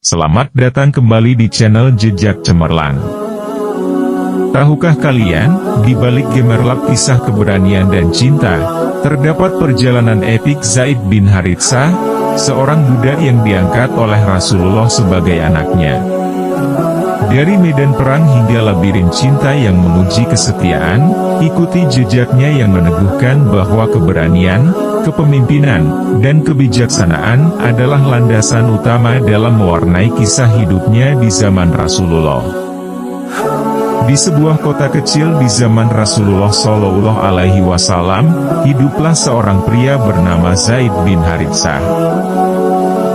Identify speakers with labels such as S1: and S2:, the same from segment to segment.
S1: Selamat datang kembali di channel Jejak Cemerlang. Tahukah kalian, di balik gemerlap kisah keberanian dan cinta, terdapat perjalanan epik Zaid bin Haritsah, seorang budak yang diangkat oleh Rasulullah sebagai anaknya. Dari medan perang hingga labirin cinta yang menguji kesetiaan, ikuti jejaknya yang meneguhkan bahwa keberanian, kepemimpinan, dan kebijaksanaan adalah landasan utama dalam mewarnai kisah hidupnya di zaman Rasulullah. Di sebuah kota kecil di zaman Rasulullah Shallallahu Alaihi Wasallam, hiduplah seorang pria bernama Zaid bin Haritsah.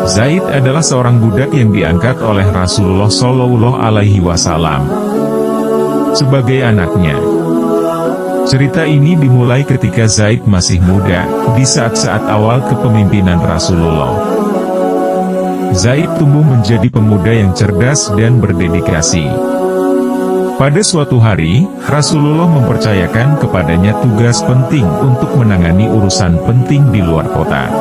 S1: Zaid adalah seorang budak yang diangkat oleh Rasulullah Shallallahu Alaihi Wasallam sebagai anaknya. Cerita ini dimulai ketika Zaid masih muda, di saat-saat awal kepemimpinan Rasulullah. Zaid tumbuh menjadi pemuda yang cerdas dan berdedikasi. Pada suatu hari, Rasulullah mempercayakan kepadanya tugas penting untuk menangani urusan penting di luar kota.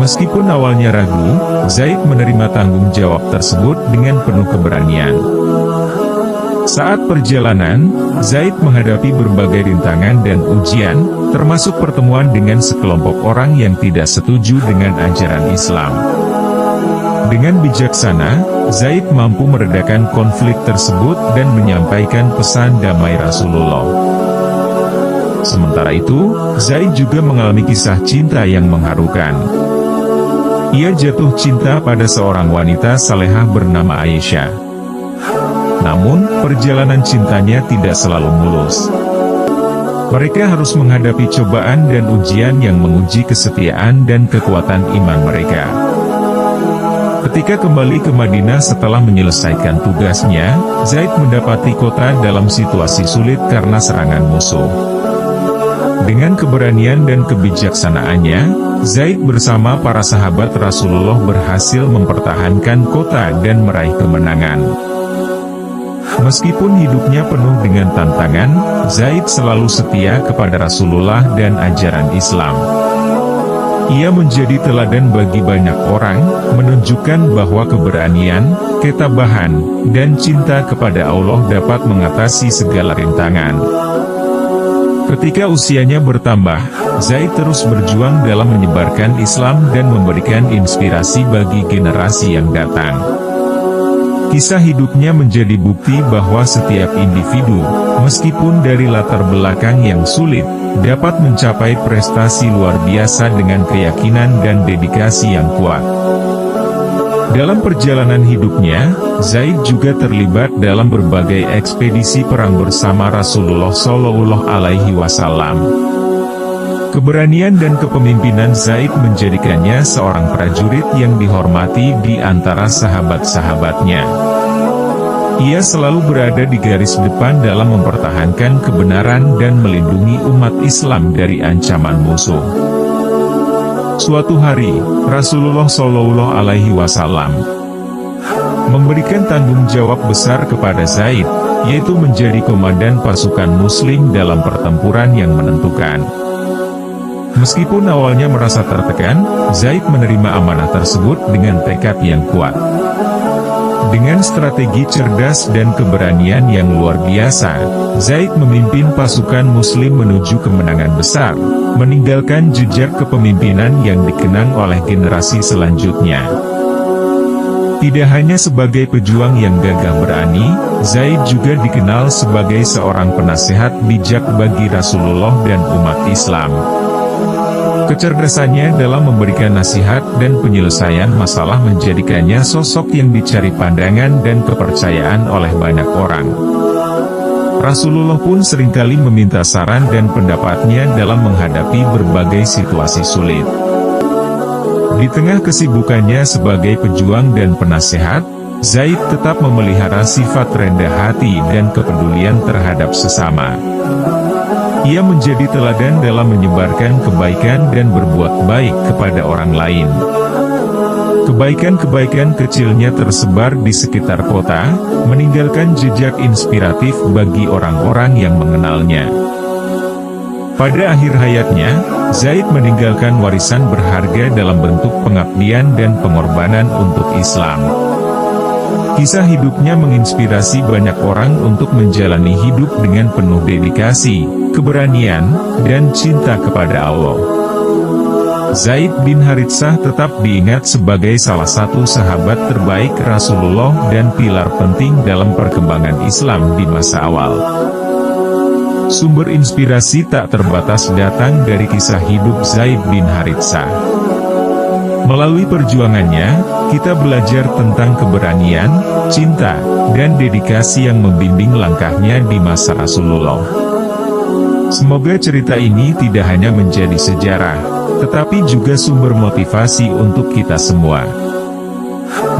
S1: Meskipun awalnya ragu, Zaid menerima tanggung jawab tersebut dengan penuh keberanian. Saat perjalanan, Zaid menghadapi berbagai rintangan dan ujian, termasuk pertemuan dengan sekelompok orang yang tidak setuju dengan ajaran Islam. Dengan bijaksana, Zaid mampu meredakan konflik tersebut dan menyampaikan pesan damai Rasulullah. Sementara itu, Zaid juga mengalami kisah cinta yang mengharukan. Ia jatuh cinta pada seorang wanita salehah bernama Aisyah. Namun, perjalanan cintanya tidak selalu mulus. Mereka harus menghadapi cobaan dan ujian yang menguji kesetiaan dan kekuatan iman mereka. Ketika kembali ke Madinah setelah menyelesaikan tugasnya, Zaid mendapati kota dalam situasi sulit karena serangan musuh. Dengan keberanian dan kebijaksanaannya, Zaid bersama para sahabat Rasulullah berhasil mempertahankan kota dan meraih kemenangan. Meskipun hidupnya penuh dengan tantangan, Zaid selalu setia kepada Rasulullah dan ajaran Islam. Ia menjadi teladan bagi banyak orang, menunjukkan bahwa keberanian, ketabahan, dan cinta kepada Allah dapat mengatasi segala rintangan. Ketika usianya bertambah, Zaid terus berjuang dalam menyebarkan Islam dan memberikan inspirasi bagi generasi yang datang. Kisah hidupnya menjadi bukti bahwa setiap individu, meskipun dari latar belakang yang sulit, dapat mencapai prestasi luar biasa dengan keyakinan dan dedikasi yang kuat. Dalam perjalanan hidupnya, Zaid juga terlibat dalam berbagai ekspedisi perang bersama Rasulullah Shallallahu Alaihi Wasallam. Keberanian dan kepemimpinan Zaid menjadikannya seorang prajurit yang dihormati di antara sahabat-sahabatnya. Ia selalu berada di garis depan dalam mempertahankan kebenaran dan melindungi umat Islam dari ancaman musuh. Suatu hari, Rasulullah Shallallahu Alaihi Wasallam memberikan tanggung jawab besar kepada Zaid, yaitu menjadi komandan pasukan Muslim dalam pertempuran yang menentukan. Meskipun awalnya merasa tertekan, Zaid menerima amanah tersebut dengan tekad yang kuat. Dengan strategi cerdas dan keberanian yang luar biasa, Zaid memimpin pasukan Muslim menuju kemenangan besar, meninggalkan jejak kepemimpinan yang dikenang oleh generasi selanjutnya. Tidak hanya sebagai pejuang yang gagah berani, Zaid juga dikenal sebagai seorang penasehat bijak bagi Rasulullah dan umat Islam. Kecerdasannya dalam memberikan nasihat dan penyelesaian masalah menjadikannya sosok yang dicari pandangan dan kepercayaan oleh banyak orang. Rasulullah pun seringkali meminta saran dan pendapatnya dalam menghadapi berbagai situasi sulit. Di tengah kesibukannya sebagai pejuang dan penasehat, Zaid tetap memelihara sifat rendah hati dan kepedulian terhadap sesama. Ia menjadi teladan dalam menyebarkan kebaikan dan berbuat baik kepada orang lain. Kebaikan-kebaikan kecilnya tersebar di sekitar kota, meninggalkan jejak inspiratif bagi orang-orang yang mengenalnya. Pada akhir hayatnya, Zaid meninggalkan warisan berharga dalam bentuk pengabdian dan pengorbanan untuk Islam. Kisah hidupnya menginspirasi banyak orang untuk menjalani hidup dengan penuh dedikasi, keberanian, dan cinta kepada Allah. Zaid bin Haritsah tetap diingat sebagai salah satu sahabat terbaik Rasulullah dan pilar penting dalam perkembangan Islam di masa awal. Sumber inspirasi tak terbatas datang dari kisah hidup Zaid bin Haritsah. Melalui perjuangannya, kita belajar tentang keberanian, cinta, dan dedikasi yang membimbing langkahnya di masa Rasulullah. Semoga cerita ini tidak hanya menjadi sejarah, tetapi juga sumber motivasi untuk kita semua.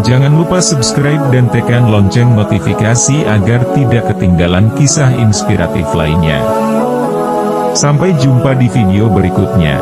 S1: Jangan lupa subscribe dan tekan lonceng notifikasi agar tidak ketinggalan kisah inspiratif lainnya. Sampai jumpa di video berikutnya.